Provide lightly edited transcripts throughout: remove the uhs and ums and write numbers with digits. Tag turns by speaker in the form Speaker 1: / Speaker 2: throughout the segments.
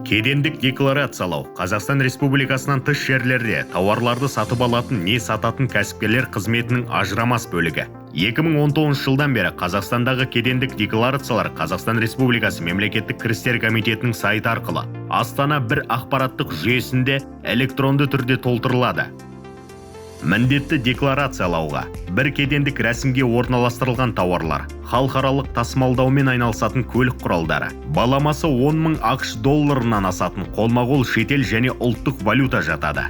Speaker 1: Кедендік декларациялау Қазақстан Республикасынан тыс жерлерде тауарларды сатып алатын не сататын кәсіпкерлер қызметінің ажырамас бөлігі. 2019 жылдан бері Қазақстандағы кедендік декларациялар Қазақстан Республикасы Мемлекеттік кірістер комитетінің сайты арқылы Астана бір ақпараттық жүйесінде электронды түрде толтырылады. Міндетті декларациялауға бір кедендік рәсімге орналастырылған тауарлар, халықаралық тасымалдаумен айналысатын көлік құралдары, баламасы 10 мың ақш долларынан асатын қолма-қол шетел және ұлттық валюта жатады.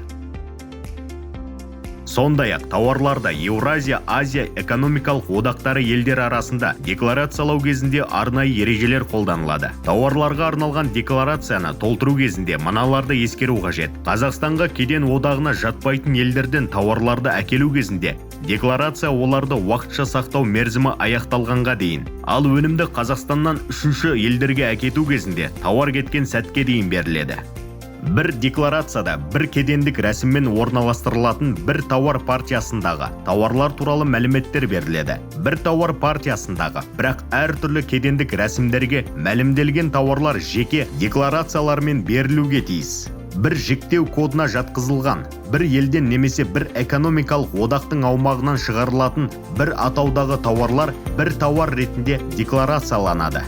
Speaker 1: Сондай-ақ тауарларда Еуразия Азия экономикалық одақтары елдер арасында декларациялау кезінде арнайы ережелер қолданылады. Тауарларға арналған декларацияны толтыру кезінде мыналарды ескеру қажет. Қазақстанға кеден одағына жатпайтын елдерден тауарларды әкелу кезінде декларация оларды уақытша сақтау мерзімі аяқталғанға дейін, ал өнімді Қазақстаннан үшінші елдерге әкету кезінде тауар кеткен сәтке дейін беріледі. Бір декларацияда бір кедендік рәсіммен орналастырылатын бір тауар партиясындағы тауарлар туралы мәліметтер беріледі. Бір тауар партиясындағы, бірақ әртүрлі кедендік рәсімдерге мәлімделген тауарлар жеке декларациялармен берілуге тиіс. Бір жіктеу кодына жатқызылған, бір елден немесе бір экономикалық одақтың аумағынан шығарылатын бір атаудағы тауарлар бір тауар ретінде декларацияланады.